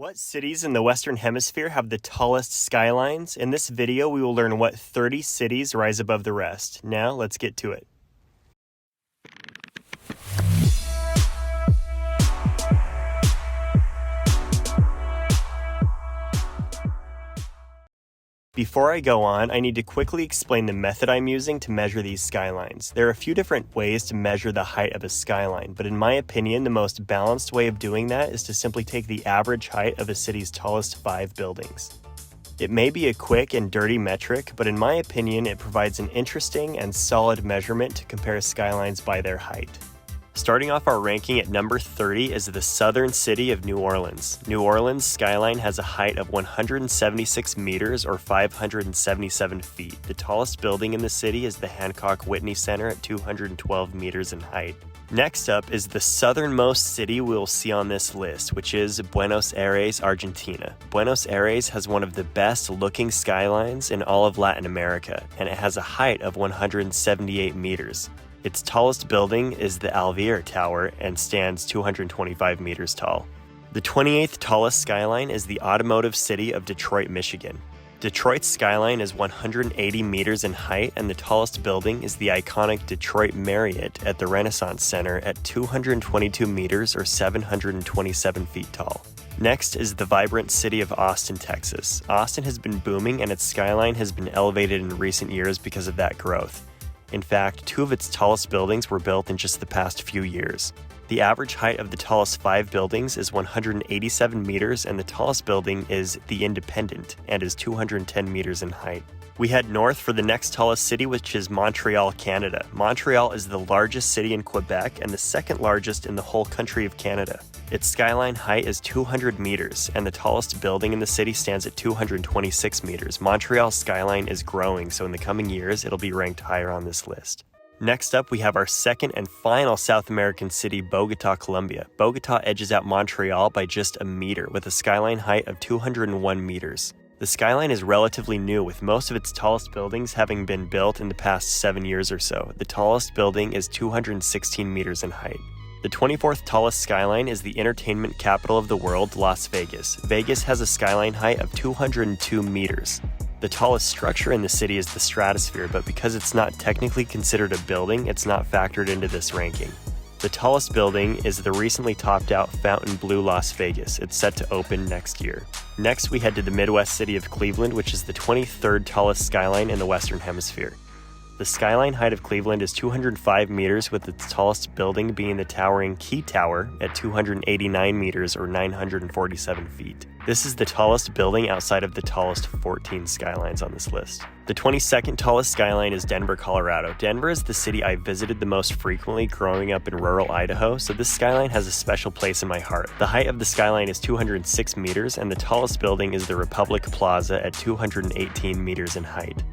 What cities in the Western Hemisphere have the tallest skylines? In this video, we will learn what 30 cities rise above the rest. Now, let's get to it. Before I go on, I need to quickly explain the method I'm using to measure these skylines. There are a few different ways to measure the height of a skyline, but in my opinion, the most balanced way of doing that is to simply take the average height of a city's tallest 5 buildings. It may be a quick and dirty metric, but in my opinion, it provides an interesting and solid measurement to compare skylines by their height. Starting off our ranking at number 30 is the southern city of New Orleans. New Orleans' skyline has a height of 176 meters or 577 feet. The tallest building in the city is the Hancock Whitney Center at 212 meters in height. Next up is the southernmost city we will see on this list, which is Buenos Aires, Argentina. Buenos Aires has one of the best looking skylines in all of Latin America, and it has a height of 178 meters. Its tallest building is the Alvear Tower and stands 225 meters tall. The 28th tallest skyline is the automotive city of Detroit, Michigan. Detroit's skyline is 180 meters in height, and the tallest building is the iconic Detroit Marriott at the Renaissance Center at 222 meters or 727 feet tall. Next is the vibrant city of Austin, Texas. Austin has been booming, and its skyline has been elevated in recent years because of that growth. In fact, 2 of its tallest buildings were built in just the past few years. The average height of the tallest 5 buildings is 187 meters, and the tallest building is the Independent and is 210 meters in height. We head north for the next tallest city, which is Montreal, Canada. Montreal is the largest city in Quebec and the second largest in the whole country of Canada. Its skyline height is 200 meters, and the tallest building in the city stands at 226 meters. Montreal's skyline is growing, so in the coming years, it'll be ranked higher on this list. Next up, we have our second and final South American city, Bogota, Colombia. Bogota edges out Montreal by just a meter, with a skyline height of 201 meters. The skyline is relatively new, with most of its tallest buildings having been built in the past 7 years or so. The tallest building is 216 meters in height. The 24th tallest skyline is the entertainment capital of the world, Las Vegas. Vegas has a skyline height of 202 meters. The tallest structure in the city is the Stratosphere, but because it's not technically considered a building, it's not factored into this ranking. The tallest building is the recently topped out Fontainebleau Las Vegas. It's set to open next year. Next, we head to the Midwest city of Cleveland, which is the 23rd tallest skyline in the Western Hemisphere. The skyline height of Cleveland is 205 meters, with its tallest building being the towering Key Tower at 289 meters or 947 feet. This is the tallest building outside of the tallest 14 skylines on this list. The 22nd tallest skyline is Denver, Colorado. Denver is the city I visited the most frequently growing up in rural Idaho, so this skyline has a special place in my heart. The height of the skyline is 206 meters, and the tallest building is the Republic Plaza at 218 meters in height.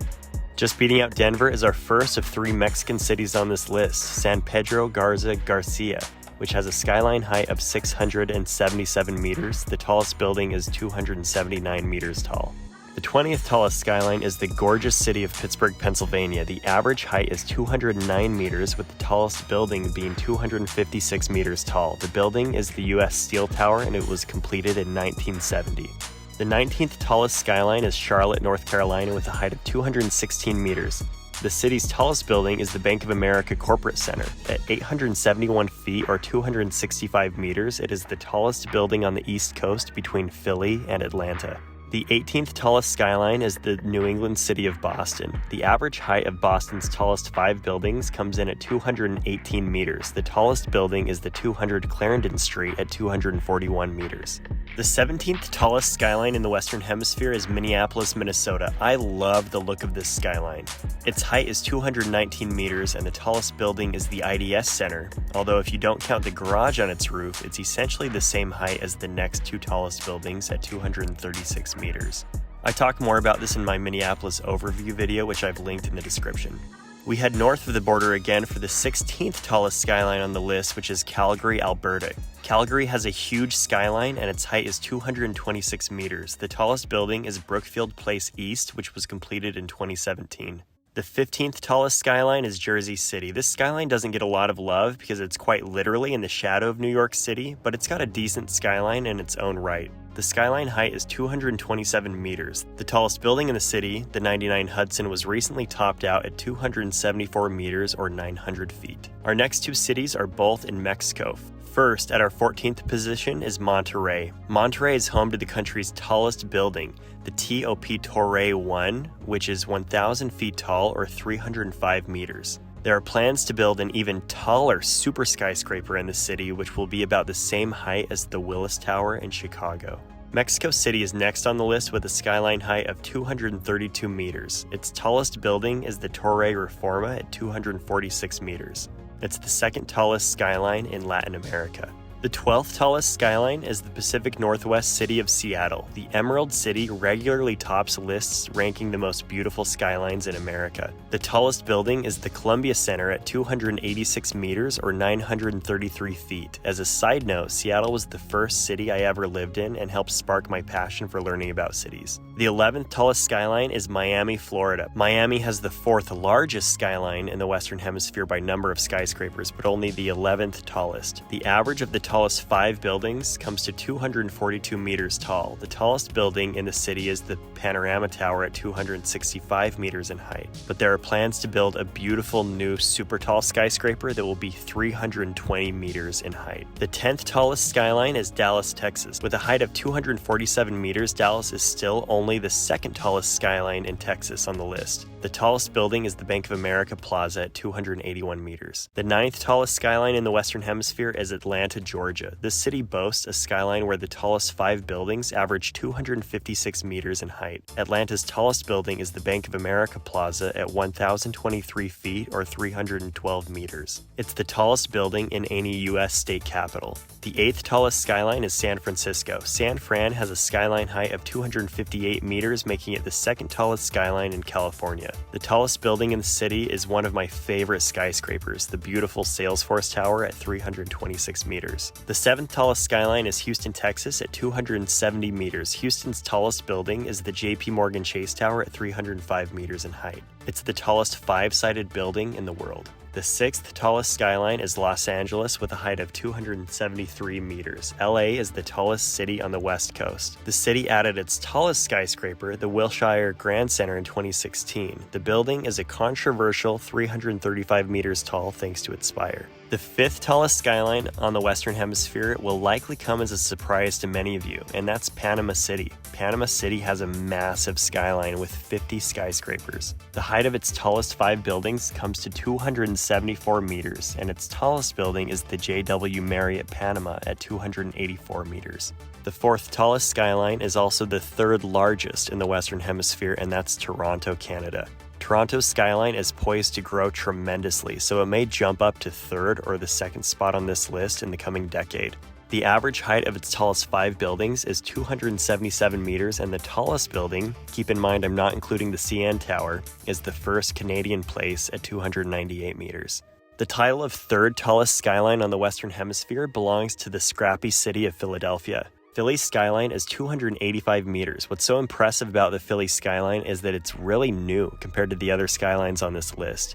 Just beating out Denver is our first of 3 Mexican cities on this list, San Pedro Garza, Garcia, which has a skyline height of 677 meters. The tallest building is 279 meters tall. The 20th tallest skyline is the gorgeous city of Pittsburgh, Pennsylvania. The average height is 209 meters, with the tallest building being 256 meters tall. The building is the U.S. Steel Tower, and it was completed in 1970. The 19th tallest skyline is Charlotte, North Carolina, with a height of 216 meters. The city's tallest building is the Bank of America Corporate Center. At 871 feet or 265 meters, it is the tallest building on the East Coast between Philly and Atlanta. The 18th tallest skyline is the New England city of Boston. The average height of Boston's tallest 5 buildings comes in at 218 meters. The tallest building is the 200 Clarendon Street at 241 meters. The 17th tallest skyline in the Western Hemisphere is Minneapolis, Minnesota. I love the look of this skyline. Its height is 219 meters, and the tallest building is the IDS Center. Although if you don't count the garage on its roof, it's essentially the same height as the next 2 tallest buildings at 236 meters. I talk more about this in my Minneapolis overview video, which I've linked in the description. We head north of the border again for the 16th tallest skyline on the list, which is Calgary, Alberta. Calgary has a huge skyline, and its height is 226 meters. The tallest building is Brookfield Place East, which was completed in 2017. The 15th tallest skyline is Jersey City. This skyline doesn't get a lot of love because it's quite literally in the shadow of New York City, but it's got a decent skyline in its own right. The skyline height is 227 meters. The tallest building in the city, the 99 Hudson, was recently topped out at 274 meters or 900 feet. Our next two cities are both in Mexico. First, at our 14th position is Monterrey. Monterrey is home to the country's tallest building, the TOP Torre 1, which is 1,000 feet tall or 305 meters. There are plans to build an even taller super skyscraper in the city, which will be about the same height as the Willis Tower in Chicago. Mexico City is next on the list with a skyline height of 232 meters. Its tallest building is the Torre Reforma at 246 meters. It's the second tallest skyline in Latin America. The 12th tallest skyline is the Pacific Northwest city of Seattle. The Emerald City regularly tops lists ranking the most beautiful skylines in America. The tallest building is the Columbia Center at 286 meters or 933 feet. As a side note, Seattle was the first city I ever lived in and helped spark my passion for learning about cities. The 11th tallest skyline is Miami, Florida. Miami has the 4th largest skyline in the Western Hemisphere by number of skyscrapers, but only the 11th tallest. The average of the tallest 5 buildings comes to 242 meters tall. The tallest building in the city is the Panorama Tower at 265 meters in height. But there are plans to build a beautiful new super tall skyscraper that will be 320 meters in height. The 10th tallest skyline is Dallas, Texas. With a height of 247 meters, Dallas is still only the second tallest skyline in Texas on the list. The tallest building is the Bank of America Plaza at 281 meters. The 9th tallest skyline in the Western Hemisphere is Atlanta, Georgia. This city boasts a skyline where the tallest 5 buildings average 256 meters in height. Atlanta's tallest building is the Bank of America Plaza at 1,023 feet or 312 meters. It's the tallest building in any U.S. state capital. The 8th tallest skyline is San Francisco. San Fran has a skyline height of 258 meters, making it the second tallest skyline in California. The tallest building in the city is one of my favorite skyscrapers, the beautiful Salesforce Tower at 326 meters. The 7th tallest skyline is Houston, Texas at 270 meters. Houston's tallest building is the JP Morgan Chase Tower at 305 meters in height. It's the tallest 5-sided building in the world. The 6th tallest skyline is Los Angeles with a height of 273 meters. LA is the tallest city on the West Coast. The city added its tallest skyscraper, the Wilshire Grand Center, in 2016. The building is a controversial 335 meters tall thanks to its spire. The 5th tallest skyline on the Western Hemisphere will likely come as a surprise to many of you, and that's Panama City. Panama City has a massive skyline with 50 skyscrapers. The height of its tallest 5 buildings comes to 274 meters, and its tallest building is the JW Marriott Panama at 284 meters. The 4th tallest skyline is also the 3rd largest in the Western Hemisphere, and that's Toronto, Canada. Toronto's skyline is poised to grow tremendously, so it may jump up to 3rd or the 2nd spot on this list in the coming decade. The average height of its tallest 5 buildings is 277 meters, and the tallest building, keep in mind I'm not including the CN Tower, is the first Canadian place at 298 meters. The title of 3rd tallest skyline on the Western Hemisphere belongs to the scrappy city of Philadelphia. Philly's skyline is 285 meters. What's so impressive about the Philly skyline is that it's really new compared to the other skylines on this list.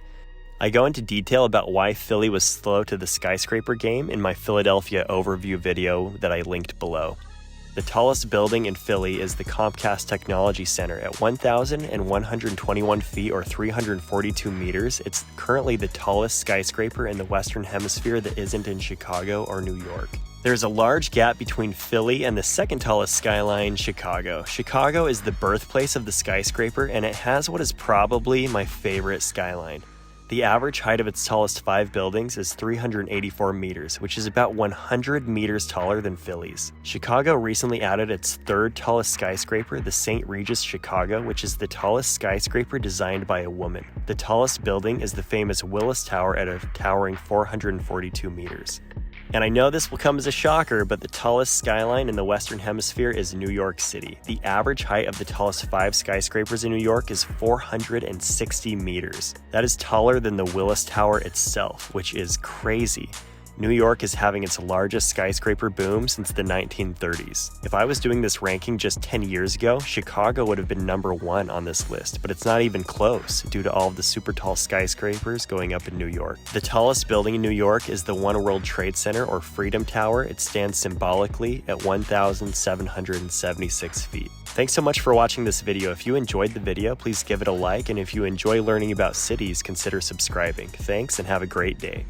I go into detail about why Philly was slow to the skyscraper game in my Philadelphia overview video that I linked below. The tallest building in Philly is the Comcast Technology Center at 1,121 feet or 342 meters. It's currently the tallest skyscraper in the Western Hemisphere that isn't in Chicago or New York. There's a large gap between Philly and the second tallest skyline, Chicago. Chicago is the birthplace of the skyscraper, and it has what is probably my favorite skyline. The average height of its tallest 5 buildings is 384 meters, which is about 100 meters taller than Philly's. Chicago recently added its 3rd tallest skyscraper, the St. Regis Chicago, which is the tallest skyscraper designed by a woman. The tallest building is the famous Willis Tower at a towering 442 meters. And I know this will come as a shocker, but the tallest skyline in the Western Hemisphere is New York City. The average height of the tallest 5 skyscrapers in New York is 460 meters. That is taller than the Willis Tower itself, which is crazy. New York is having its largest skyscraper boom since the 1930s. If I was doing this ranking just 10 years ago, Chicago would have been number 1 on this list, but it's not even close due to all of the super tall skyscrapers going up in New York. The tallest building in New York is the One World Trade Center or Freedom Tower. It stands symbolically at 1,776 feet. Thanks so much for watching this video. If you enjoyed the video, please give it a like, and if you enjoy learning about cities, consider subscribing. Thanks and have a great day.